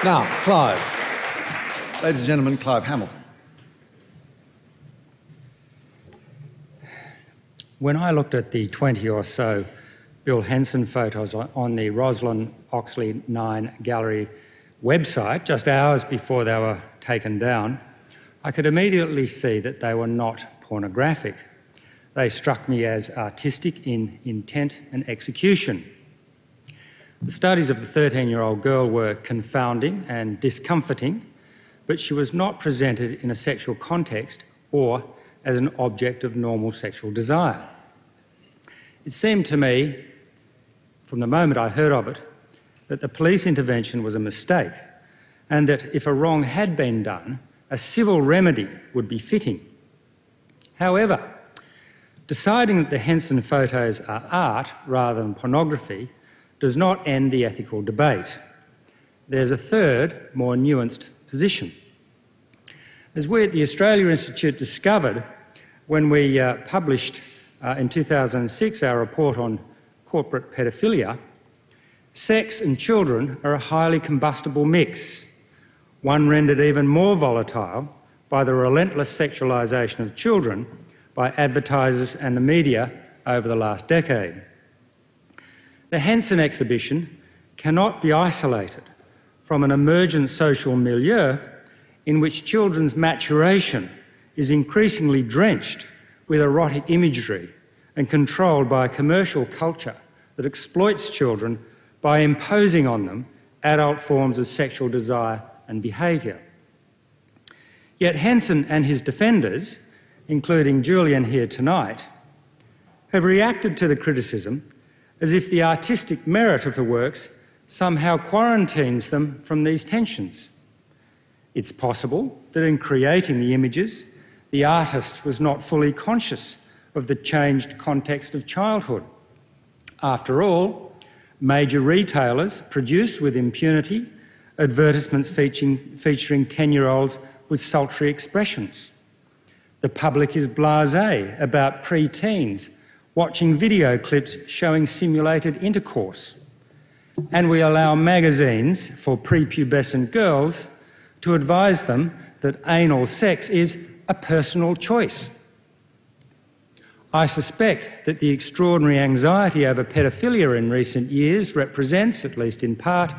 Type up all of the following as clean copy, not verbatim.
Now, Clive. Ladies and gentlemen, Clive Hamilton. When I looked at the 20 or so Bill Henson photos on the Rosalind Oxley 9 Gallery website, just hours before they were taken down, I could immediately see that they were not pornographic. They struck me as artistic in intent and execution. The studies of the 13-year-old girl were confounding and discomforting, but she was not presented in a sexual context or as an object of normal sexual desire. It seemed to me, from the moment I heard of it, that the police intervention was a mistake, and that if a wrong had been done, a civil remedy would be fitting. However, deciding that the Henson photos are art rather than pornography does not end the ethical debate. There's a third, more nuanced position. As we at the Australia Institute discovered when we published in 2006 our report on corporate pedophilia, sex and children are a highly combustible mix, one rendered even more volatile by the relentless sexualisation of children by advertisers and the media over the last decade. The Henson exhibition cannot be isolated from an emergent social milieu in which children's maturation is increasingly drenched with erotic imagery and controlled by a commercial culture that exploits children by imposing on them adult forms of sexual desire and behaviour. Yet Henson and his defenders, including Julian here tonight, have reacted to the criticism as if the artistic merit of the works somehow quarantines them from these tensions. It's possible that in creating the images, the artist was not fully conscious of the changed context of childhood. After all, major retailers produce with impunity advertisements featuring 10-year-olds with sultry expressions. The public is blasé about pre-teens watching video clips showing simulated intercourse. And we allow magazines for prepubescent girls to advise them that anal sex is a personal choice. I suspect that the extraordinary anxiety over pedophilia in recent years represents, at least in part,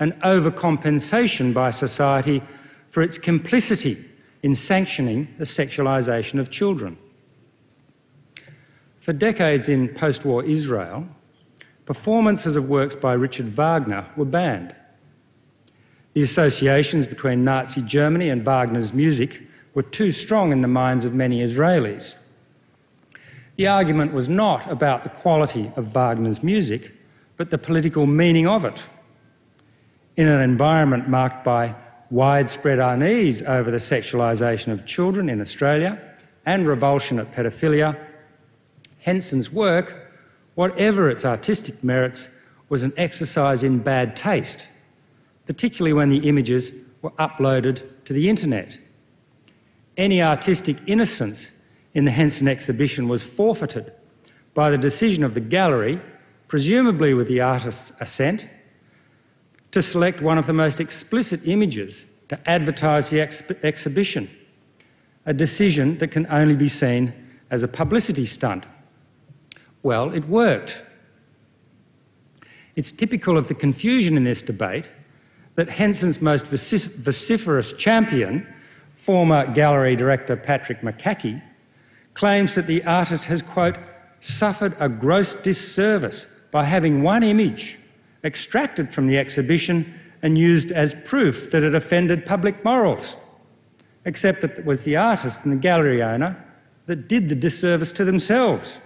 an overcompensation by society for its complicity in sanctioning the sexualisation of children. For decades in post-war Israel, performances of works by Richard Wagner were banned. The associations between Nazi Germany and Wagner's music were too strong in the minds of many Israelis. The argument was not about the quality of Wagner's music, but the political meaning of it. In an environment marked by widespread unease over the sexualisation of children in Australia and revulsion at pedophilia, Henson's work, whatever its artistic merits, was an exercise in bad taste, particularly when the images were uploaded to the internet. Any artistic innocence in the Henson exhibition was forfeited by the decision of the gallery, presumably with the artist's assent, to select one of the most explicit images to advertise the exhibition, a decision that can only be seen as a publicity stunt. Well, it worked. It's typical of the confusion in this debate that Henson's most vociferous champion, former gallery director Patrick McCackey, claims that the artist has, quote, suffered a gross disservice by having one image extracted from the exhibition and used as proof that it offended public morals, except that it was the artist and the gallery owner that did the disservice to themselves.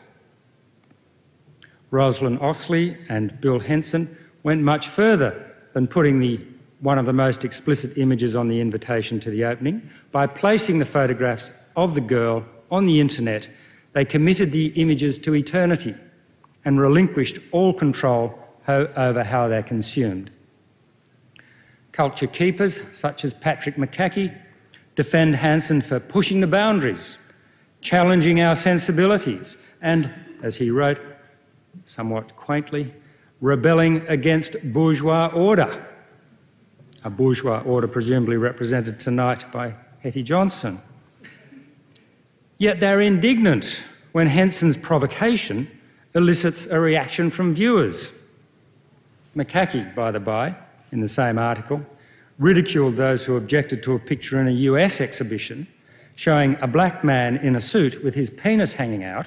Rosalind Oxley and Bill Henson went much further than putting one of the most explicit images on the invitation to the opening. By placing the photographs of the girl on the internet, they committed the images to eternity and relinquished all control over how they're consumed. Culture keepers, such as Patrick McCackey, defend Henson for pushing the boundaries, challenging our sensibilities, and, as he wrote, somewhat quaintly, rebelling against bourgeois order. a bourgeois order presumably represented tonight by Hetty Johnson. Yet they're indignant when Henson's provocation elicits a reaction from viewers. McCaughey, by the by, in the same article, ridiculed those who objected to a picture in a US exhibition showing a black man in a suit with his penis hanging out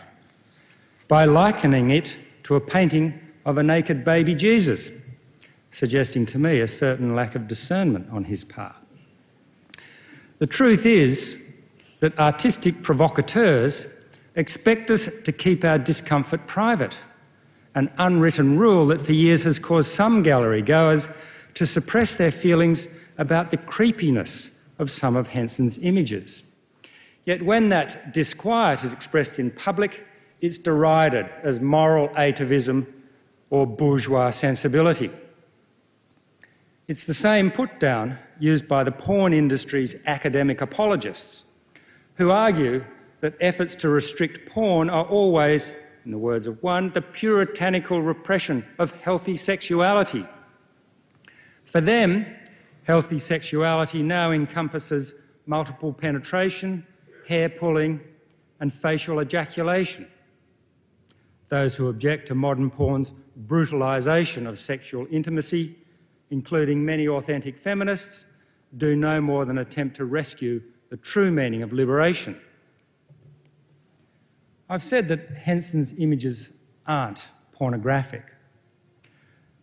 by likening it to a painting of a naked baby Jesus, suggesting to me a certain lack of discernment on his part. The truth is that artistic provocateurs expect us to keep our discomfort private, an unwritten rule that for years has caused some gallery goers to suppress their feelings about the creepiness of some of Henson's images. Yet when that disquiet is expressed in public, it's derided as moral atavism or bourgeois sensibility. It's the same put-down used by the porn industry's academic apologists, who argue that efforts to restrict porn are always, in the words of one, the puritanical repression of healthy sexuality. For them, healthy sexuality now encompasses multiple penetration, hair pulling, and facial ejaculation. Those who object to modern porn's brutalisation of sexual intimacy, including many authentic feminists, do no more than attempt to rescue the true meaning of liberation. I've said that Henson's images aren't pornographic,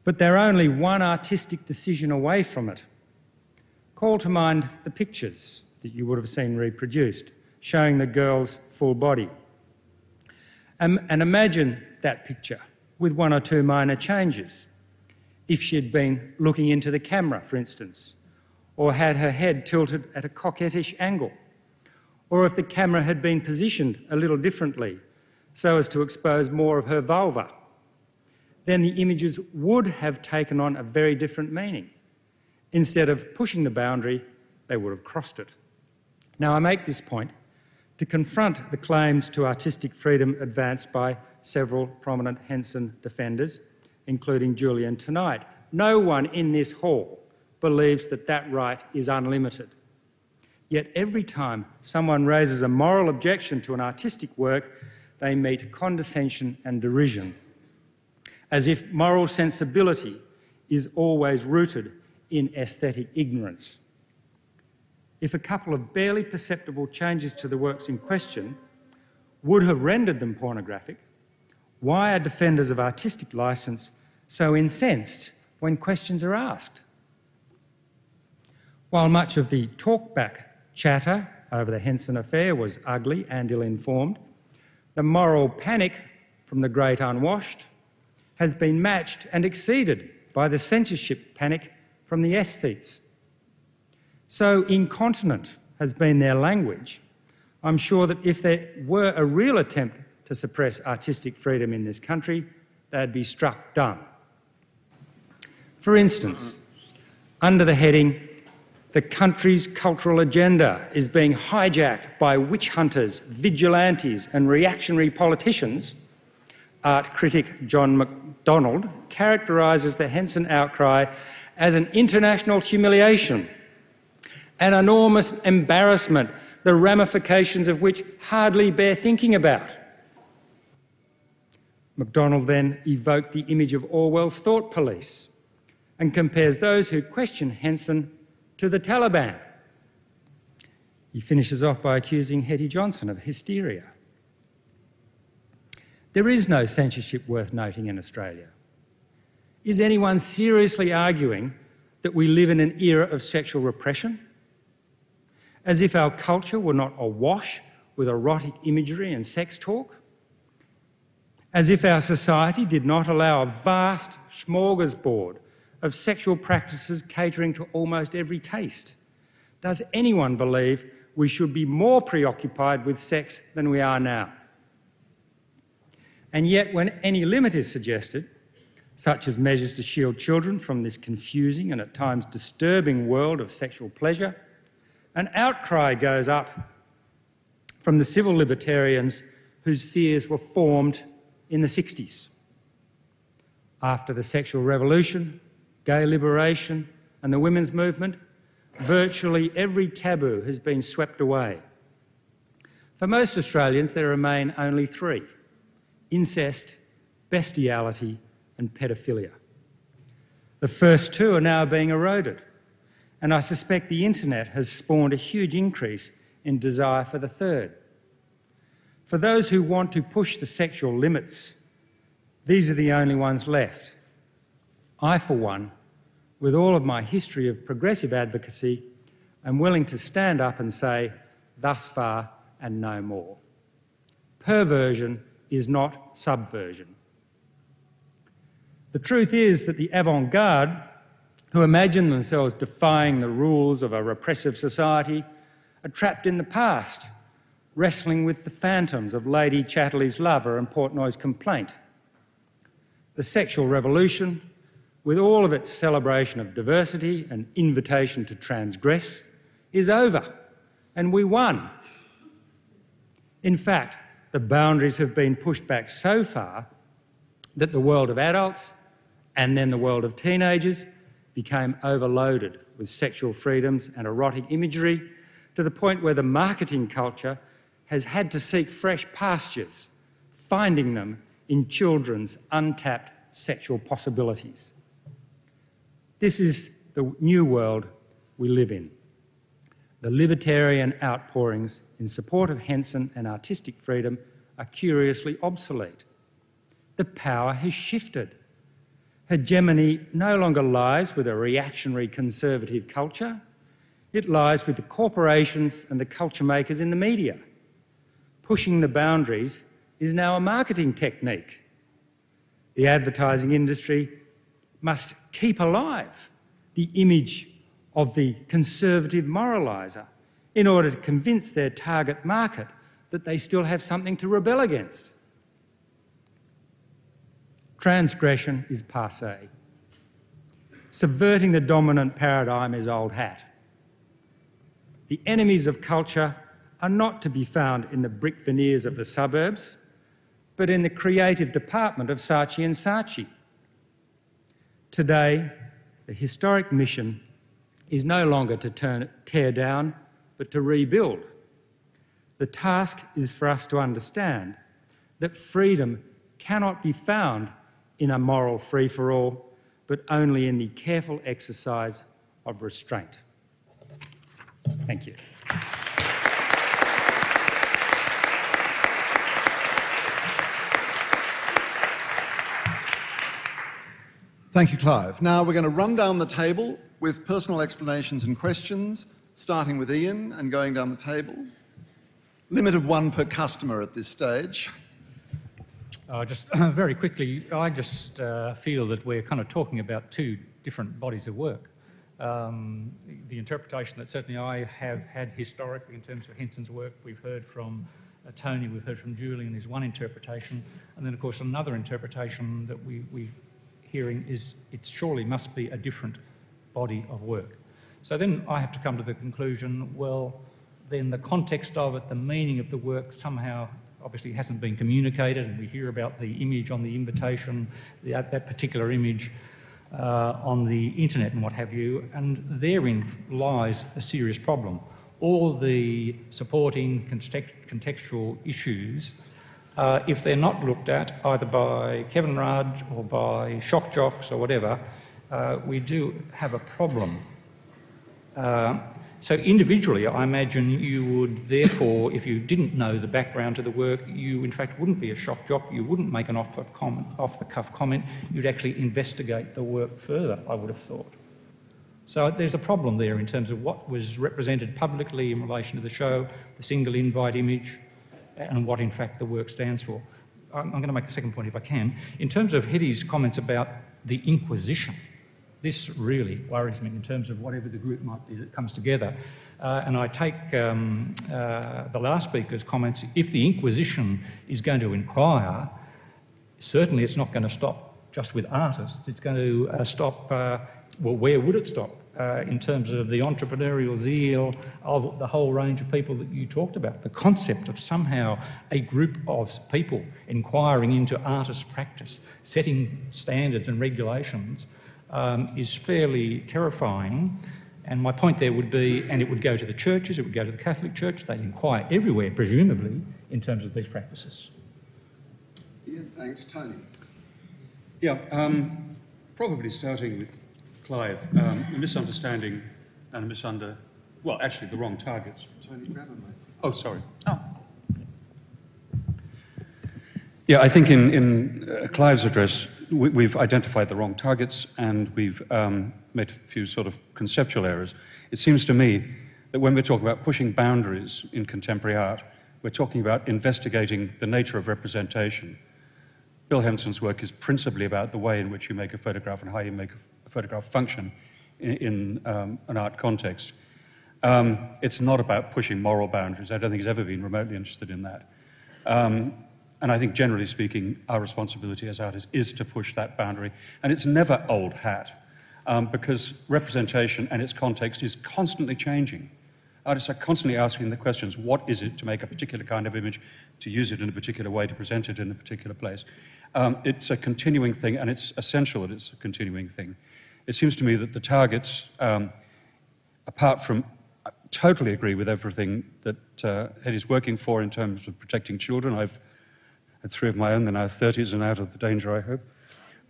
but they're only one artistic decision away from it. Call to mind the pictures that you would have seen reproduced, showing the girl's full body. And imagine that picture with one or two minor changes. If she'd been looking into the camera, for instance, or had her head tilted at a coquettish angle, or if the camera had been positioned a little differently so as to expose more of her vulva, then the images would have taken on a very different meaning. Instead of pushing the boundary, they would have crossed it. Now, I make this point to confront the claims to artistic freedom advanced by several prominent Henson defenders, including Julian tonight. No one in this hall believes that that right is unlimited. Yet every time someone raises a moral objection to an artistic work, they meet condescension and derision, as if moral sensibility is always rooted in aesthetic ignorance. If a couple of barely perceptible changes to the works in question would have rendered them pornographic, why are defenders of artistic licence so incensed when questions are asked? While much of the talkback chatter over the Henson affair was ugly and ill-informed, the moral panic from the great unwashed has been matched and exceeded by the censorship panic from the aesthetes. So incontinent has been their language, I'm sure that if there were a real attempt to suppress artistic freedom in this country, they'd be struck dumb. For instance, under the heading, "The country's cultural agenda is being hijacked by witch hunters, vigilantes and reactionary politicians," art critic John MacDonald characterises the Henson outcry as an international humiliation, an enormous embarrassment, the ramifications of which hardly bear thinking about. MacDonald then evoked the image of Orwell's thought police and compares those who question Henson to the Taliban. He finishes off by accusing Hetty Johnson of hysteria. There is no censorship worth noting in Australia. Is anyone seriously arguing that we live in an era of sexual repression? As if our culture were not awash with erotic imagery and sex talk? As if our society did not allow a vast smorgasbord of sexual practices catering to almost every taste? Does anyone believe we should be more preoccupied with sex than we are now? And yet, when any limit is suggested, such as measures to shield children from this confusing and at times disturbing world of sexual pleasure, an outcry goes up from the civil libertarians whose fears were formed in the 60s. After the sexual revolution, gay liberation, and the women's movement, virtually every taboo has been swept away. For most Australians, there remain only three: incest, bestiality and pedophilia. The first two are now being eroded, and I suspect the internet has spawned a huge increase in desire for the third. For those who want to push the sexual limits, these are the only ones left. I, for one, with all of my history of progressive advocacy, am willing to stand up and say, thus far and no more. Perversion is not subversion. The truth is that the avant-garde, who imagine themselves defying the rules of a repressive society, are trapped in the past, wrestling with the phantoms of Lady Chatterley's lover and Portnoy's complaint. The sexual revolution, with all of its celebration of diversity and invitation to transgress, is over, and we won. In fact, the boundaries have been pushed back so far that the world of adults and then the world of teenagers became overloaded with sexual freedoms and erotic imagery, to the point where the marketing culture has had to seek fresh pastures, finding them in children's untapped sexual possibilities. This is the new world we live in. The libertarian outpourings in support of Henson and artistic freedom are curiously obsolete. The power has shifted. Hegemony no longer lies with a reactionary conservative culture. It lies with the corporations and the culture makers in the media. Pushing the boundaries is now a marketing technique. The advertising industry must keep alive the image of the conservative moraliser in order to convince their target market that they still have something to rebel against. Transgression is passé. Subverting the dominant paradigm is old hat. The enemies of culture are not to be found in the brick veneers of the suburbs, but in the creative department of Saatchi & Saatchi. Today, the historic mission is no longer to tear down, but to rebuild. The task is for us to understand that freedom cannot be found in a moral free-for-all, but only in the careful exercise of restraint. Thank you. Thank you, Clive. Now we're going to run down the table with personal explanations and questions, starting with Ian and going down the table. Limit of one per customer at this stage. Just very quickly, I just feel that we're kind of talking about two different bodies of work. The interpretation that certainly I have had historically in terms of Henson's work, we've heard from Tony, we've heard from Julian, is one interpretation, and then of course another interpretation that we're hearing is it surely must be a different body of work. So then I have to come to the conclusion, well, then the context of it, the meaning of the work somehow obviously hasn't been communicated, and we hear about the image on the invitation, that particular image on the internet and what have you, and therein lies a serious problem. All the supporting contextual issues, if they're not looked at either by Kevin Rudd or by shock jocks or whatever, we do have a problem. So individually, I imagine you would therefore, if you didn't know the background to the work, you in fact wouldn't be a shock jock, you wouldn't make an off-the-cuff comment, you'd actually investigate the work further, I would have thought. So there's a problem there in terms of what was represented publicly in relation to the show, the single invite image, and what in fact the work stands for. I'm going to make a second point if I can. In terms of Hetty's comments about the Inquisition, this really worries me in terms of whatever the group might be that comes together. And I take the last speaker's comments, if the Inquisition is going to inquire, certainly it's not going to stop just with artists, it's going to stop, well, where would it stop? In terms of the entrepreneurial zeal of the whole range of people that you talked about. The concept of somehow a group of people inquiring into artist practice, setting standards and regulations, is fairly terrifying. And my point there would be, and it would go to the churches, it would go to the Catholic Church, they inquire everywhere, presumably, in terms of these practices. Ian, thanks. Tony? Yeah, probably starting with Clive, a misunderstanding and well, actually the wrong targets. Tony, grab a mic. Oh, sorry. Oh. Yeah, I think in Clive's address, we've identified the wrong targets and we've made a few sort of conceptual errors. It seems to me that when we're talking about pushing boundaries in contemporary art, we're talking about investigating the nature of representation. Bill Henson's work is principally about the way in which you make a photograph and how you make a photograph function in an art context. It's not about pushing moral boundaries. I don't think he's ever been remotely interested in that. And I think, generally speaking, our responsibility as artists is to push that boundary. And it's never old hat, because representation and its context is constantly changing. Artists are constantly asking the questions, what is it to make a particular kind of image, to use it in a particular way, to present it in a particular place? It's a continuing thing, and it's essential that it's a continuing thing. It seems to me that the targets, apart from, I totally agree with everything that Eddie's working for in terms of protecting children. I've had 3 of my own, they're now 30s and out of the danger, I hope.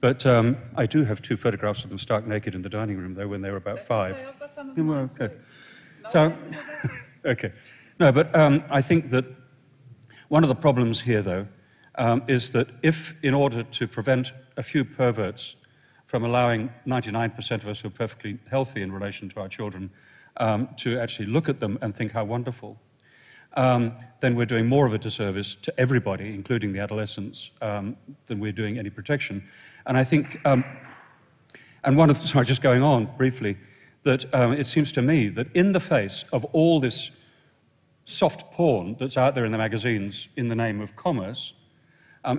But I do have 2 photographs of them stark naked in the dining room, though, when they were about 5. Okay, I've got some of them Well, too. good. So, okay. No, but I think that one of the problems here, though, is that if, in order to prevent a few perverts from allowing 99% of us who are perfectly healthy in relation to our children to actually look at them and think how wonderful, then we're doing more of a disservice to everybody, including the adolescents, than we're doing any protection. And I think, and one of the, sorry, just going on briefly, that it seems to me that in the face of all this soft porn that's out there in the magazines in the name of commerce,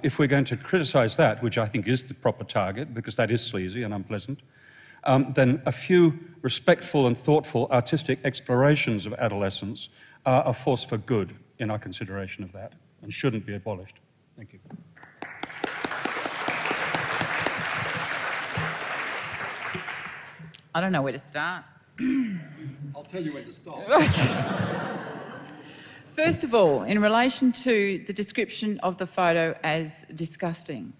if we're going to criticize that, which I think is the proper target, because that is sleazy and unpleasant, then a few respectful and thoughtful artistic explorations of adolescence are a force for good in our consideration of that and shouldn't be abolished. Thank you. I don't know where to start. I'll tell you when to stop. First of all, in relation to the description of the photo as disgusting,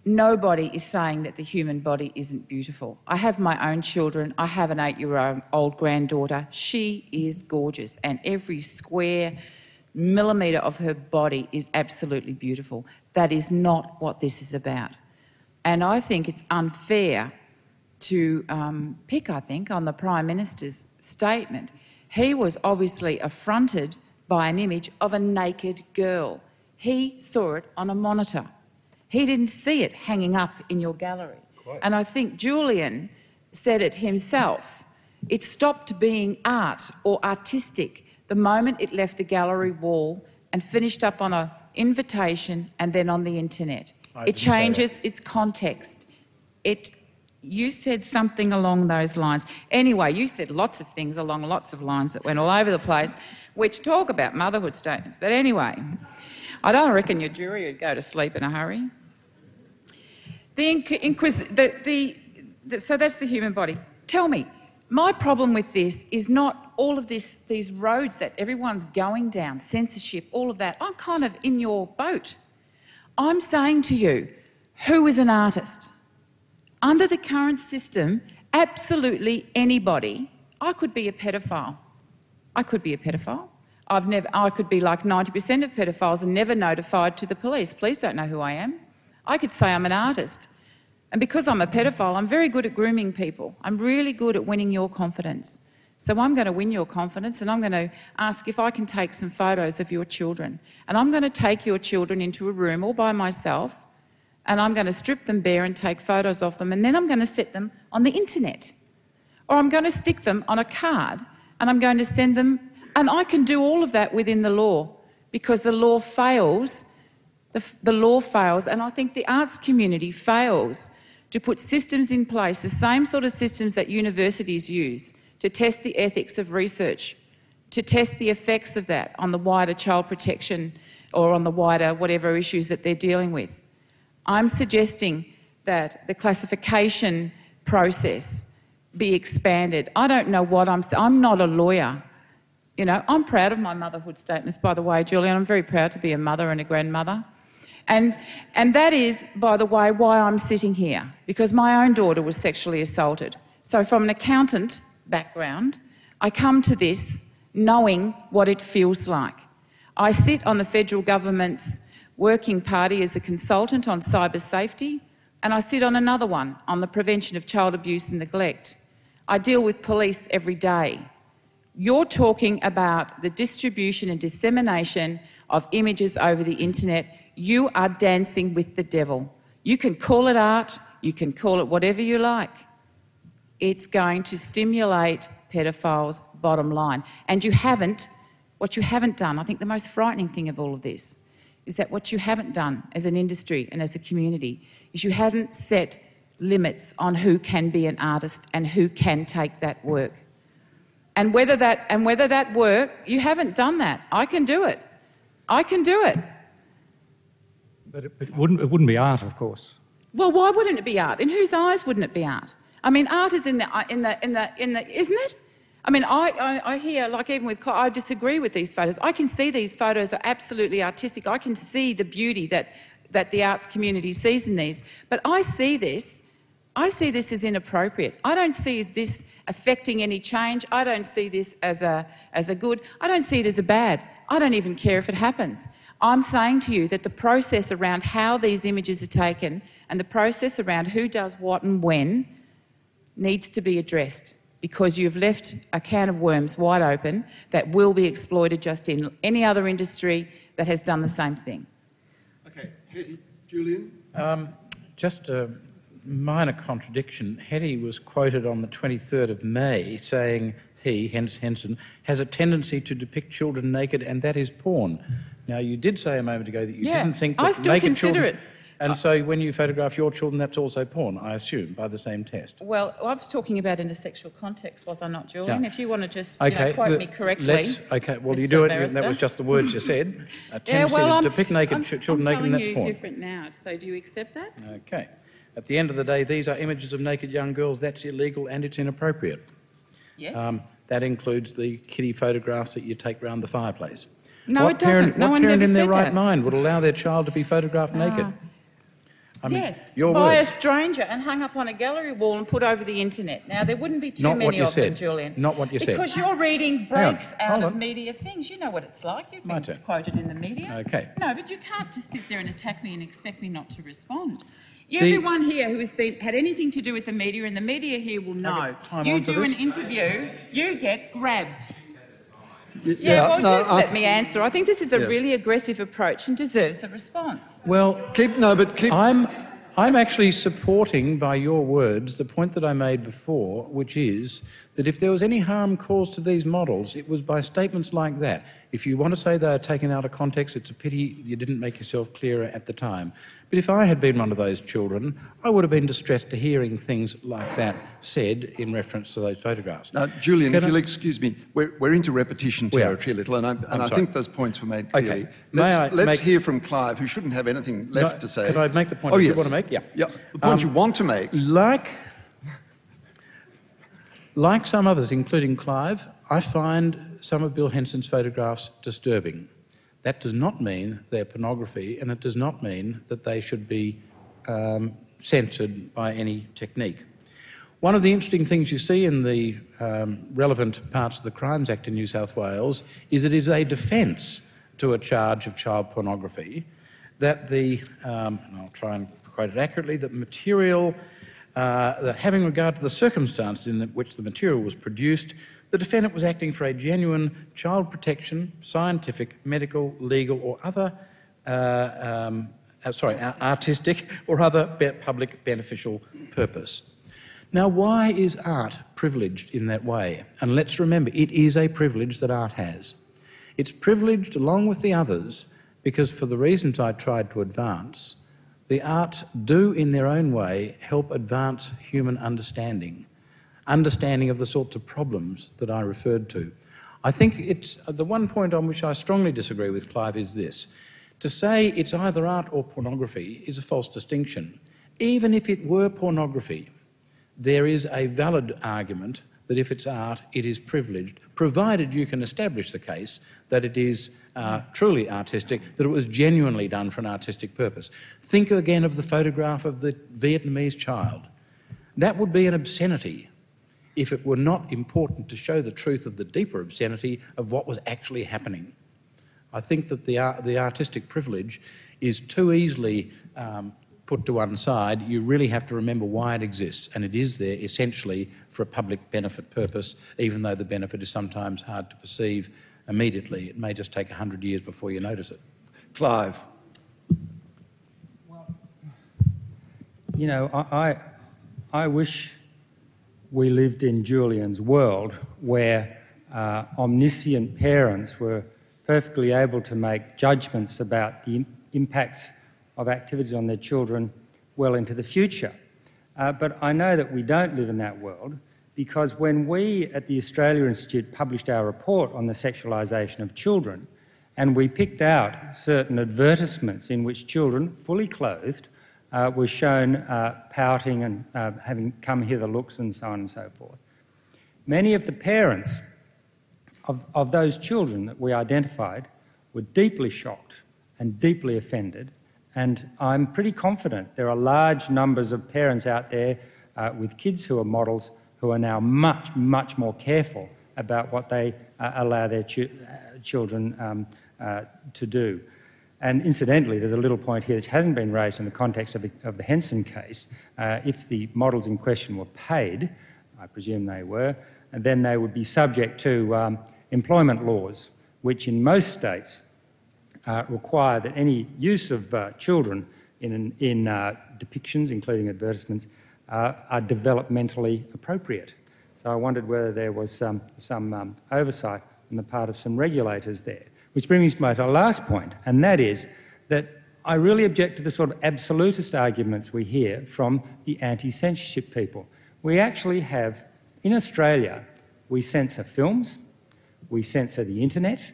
nobody is saying that the human body isn't beautiful. I have my own children. I have an 8-year-old granddaughter. She is gorgeous, and every square millimetre of her body is absolutely beautiful. That is not what this is about. And I think it's unfair to pick, I think, on the Prime Minister's statement. He was obviously affronted by an image of a naked girl. He saw it on a monitor. He didn't see it hanging up in your gallery. Quite. And I think Julian said it himself. It stopped being art or artistic the moment it left the gallery wall and finished up on an invitation and then on the internet. It changes its context. You said something along those lines. Anyway, you said lots of things along lots of lines that went all over the place, which talk about motherhood statements. But anyway, I don't reckon your jury would go to sleep in a hurry. So that's the human body. Tell me, my problem with this is not all of these roads that everyone's going down, censorship, all of that. I'm kind of in your boat. I'm saying to you, who is an artist? Under the current system, absolutely anybody. I could be a pedophile. I could be a pedophile. I could be like 90% of pedophiles and never notified to the police. Police don't know who I am. I could say I'm an artist. And because I'm a pedophile, I'm very good at grooming people. I'm really good at winning your confidence. So I'm going to win your confidence, and I'm going to ask if I can take some photos of your children. And I'm going to take your children into a room all by myself, and I'm going to strip them bare and take photos of them, and then I'm going to set them on the internet. Or I'm going to stick them on a card, and I'm going to send them, and I can do all of that within the law, because the law fails, the law fails, and I think the arts community fails to put systems in place, the same sort of systems that universities use to test the ethics of research, to test the effects of that on the wider child protection or on the wider whatever issues that they're dealing with. I'm suggesting that the classification process be expanded. I don't know what I'm not a lawyer. You know, I'm proud of my motherhood statements, by the way, Julian. I'm very proud to be a mother and a grandmother. And that is, by the way, why I'm sitting here, because my own daughter was sexually assaulted. So from an accountant background, I come to this knowing what it feels like. I sit on the federal government's working party as a consultant on cyber safety, and I sit on another one on the prevention of child abuse and neglect. I deal with police every day. You're talking about the distribution and dissemination of images over the internet. You are dancing with the devil. You can call it art, you can call it whatever you like. It's going to stimulate pedophiles, bottom line. And what you haven't done, I think the most frightening thing of all of this, is that what you haven't done as an industry and as a community is you haven't set limits on who can be an artist and who can take that work. And whether that work, you haven't done that. I can do it. I can do it. But it wouldn't be art, of course. Well, why wouldn't it be art? In whose eyes wouldn't it be art? I mean, art is in the, isn't it? I mean, I hear, like even with, I disagree with these photos. I can see these photos are absolutely artistic. I can see the beauty that the arts community sees in these. But I see this as inappropriate. I don't see this affecting any change. I don't see this as a good. I don't see it as a bad. I don't even care if it happens. I'm saying to you that the process around how these images are taken and the process around who does what and when needs to be addressed, because you've left a can of worms wide open that will be exploited just in any other industry that has done the same thing. Okay, Hetty, Julian? Just a minor contradiction. Hetty was quoted on the 23rd of May saying he, hence Henson, has a tendency to depict children naked, and that is porn. Now, you did say a moment ago that you didn't think that I still naked consider children... it. And so when you photograph your children, that's also porn, I assume, by the same test. Well, I was talking about in a sexual context, was I not, Julian? Yeah. If you want to just quote me correctly. Well, you do it. That was just the words you said. A tendency to depict naked children naked, and that's porn. I'm telling you different now, so do you accept that? Okay. At the end of the day, these are images of naked young girls. That's illegal and it's inappropriate. Yes. That includes the kiddie photographs that you take round the fireplace. No, it doesn't. No one's ever What parent in their said right that. mind would allow their child to be photographed naked? I mean, yes, your by words. a stranger and hung up on a gallery wall and put over the internet. Now, there wouldn't be too many of them, Julian. Not what you said. Because you're reading breaks out Hold of on. media things. You know what it's like. You've My been turn. quoted in the media. Okay. No, but you can't just sit there and attack me and expect me not to respond. Everyone here who has had anything to do with the media, and the media here will know, you do an interview, you get grabbed. Just let me answer. I think this is a really aggressive approach and deserves a response. Well, Keep. I'm actually supporting, by your words, the point that I made before, which is that if there was any harm caused to these models, it was by statements like that. If you want to say they are taken out of context, it's a pity you didn't make yourself clearer at the time. But if I had been one of those children, I would have been distressed to hearing things like that said in reference to those photographs. Now, Julian, if you'll excuse me, we're into repetition territory a little, and I think those points were made clearly. Okay. Let's hear from Clive, who shouldn't have anything left to say. Can I make the point you want to make? Yeah. The point you want to make. Like some others, including Clive, I find some of Bill Henson's photographs disturbing. That does not mean they're pornography, and it does not mean that they should be censored by any technique. One of the interesting things you see in the relevant parts of the Crimes Act in New South Wales is it is a defence to a charge of child pornography that and I'll try and quote it accurately, that material, that having regard to the circumstances in which the material was produced, the defendant was acting for a genuine child protection, scientific, medical, legal or other, artistic or other public beneficial purpose. Now, why is art privileged in that way? And let's remember, it is a privilege that art has. It's privileged along with the others because, for the reasons I tried to advance, the arts do in their own way help advance human understanding of the sorts of problems that I referred to. I think it's the one point on which I strongly disagree with Clive is this. To say it's either art or pornography is a false distinction. Even if it were pornography, there is a valid argument that if it's art, it is privileged, provided you can establish the case that it is truly artistic, that it was genuinely done for an artistic purpose. Think again of the photograph of the Vietnamese child. That would be an obscenity if it were not important to show the truth of the deeper obscenity of what was actually happening. I think that the artistic privilege is too easily put to one side. You really have to remember why it exists, and it is there essentially for a public benefit purpose, even though the benefit is sometimes hard to perceive immediately. It may just take 100 years before you notice it. Clive. Well, you know, I wish we lived in Julian's world where omniscient parents were perfectly able to make judgments about the impacts of activities on their children well into the future. But I know that we don't live in that world, because when we at the Australia Institute published our report on the sexualisation of children, and we picked out certain advertisements in which children, fully clothed, were shown pouting and having come hither looks and so on and so forth. Many of the parents of those children that we identified were deeply shocked and deeply offended, and I'm pretty confident there are large numbers of parents out there with kids who are models who are now much, much more careful about what they allow their children to do. And incidentally, there's a little point here that hasn't been raised in the context of the Henson case. If the models in question were paid, I presume they were, and then they would be subject to employment laws, which in most states require that any use of children in depictions, including advertisements, are developmentally appropriate. So I wondered whether there was some oversight on the part of some regulators there. Which brings me to my last point, and that is that I really object to the sort of absolutist arguments we hear from the anti-censorship people. We actually have, in Australia, we censor films, we censor the internet,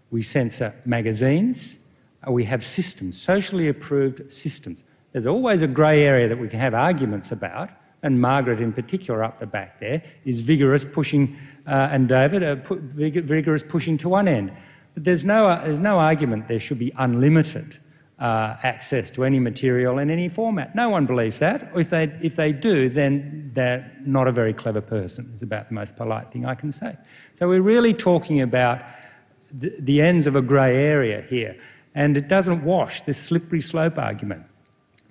we censor magazines, we have systems, socially approved systems. There's always a grey area that we can have arguments about, and Margaret in particular up the back there is vigorous pushing, and David vigorous pushing to one end. But there's no argument there should be unlimited access to any material in any format. No one believes that. If they do, then they're not a very clever person, is about the most polite thing I can say. So we're really talking about the ends of a grey area here, and it doesn't wash this slippery slope argument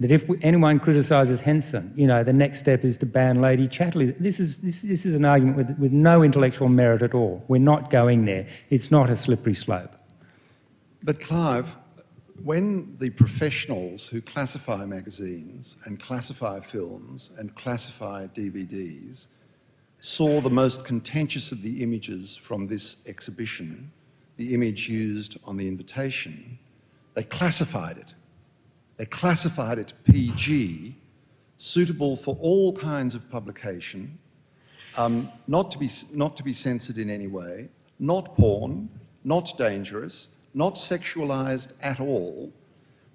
that if anyone criticises Henson, you know, the next step is to ban Lady Chatterley. This is an argument with no intellectual merit at all. We're not going there. It's not a slippery slope. But Clive, when the professionals who classify magazines and classify films and classify DVDs saw the most contentious of the images from this exhibition, the image used on the invitation, they classified it. They classified it PG, suitable for all kinds of publication, not to be censored in any way, not porn, not dangerous, not sexualised at all,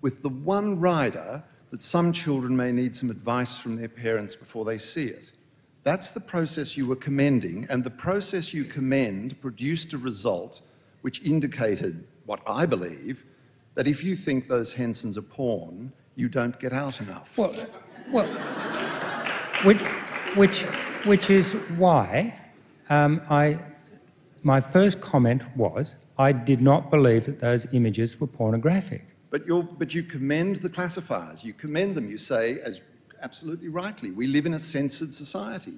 with the one rider that some children may need some advice from their parents before they see it. That's the process you were commending, and the process you commend produced a result which indicated, what I believe, that if you think those Hensons are porn, you don't get out enough. Well, which is why my first comment was I did not believe that those images were pornographic. But you commend the classifiers. You commend them. You say, as absolutely rightly, we live in a censored society.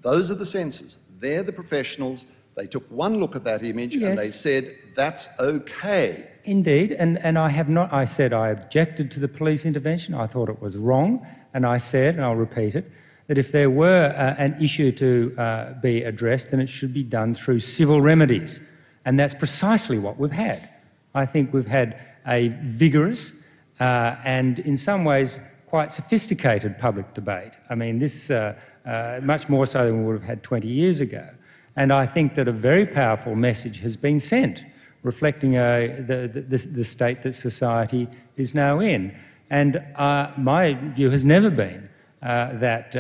Those are the censors. They're the professionals. They took one look at that image, yes, and they said, that's okay. Indeed, and I have not, I said I objected to the police intervention. I thought it was wrong, and I said, and I'll repeat it, that if there were an issue to be addressed, then it should be done through civil remedies. And that's precisely what we've had. I think we've had a vigorous and in some ways quite sophisticated public debate. I mean, this much more so than we would have had 20 years ago. And I think that a very powerful message has been sent, reflecting the state that society is now in. And my view has never been that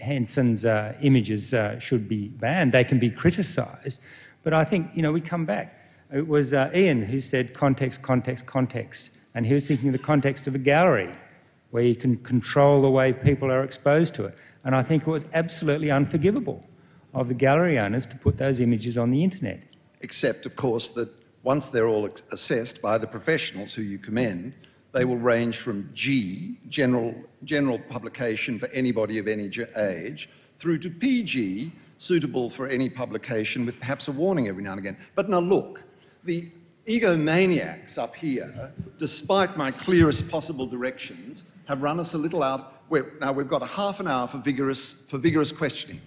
Henson's images should be banned. They can be criticised, but I think, you know, we come back. It was Ian who said context, context, context, and he was thinking of the context of a gallery where you can control the way people are exposed to it. And I think it was absolutely unforgivable of the gallery owners to put those images on the internet. Except, of course, that once they're all assessed by the professionals who you commend, they will range from G, general publication for anybody of any age, through to PG, suitable for any publication with perhaps a warning every now and again. But now look, the egomaniacs up here, despite my clearest possible directions, have run us a little out. Now we've got a half an hour for vigorous questioning.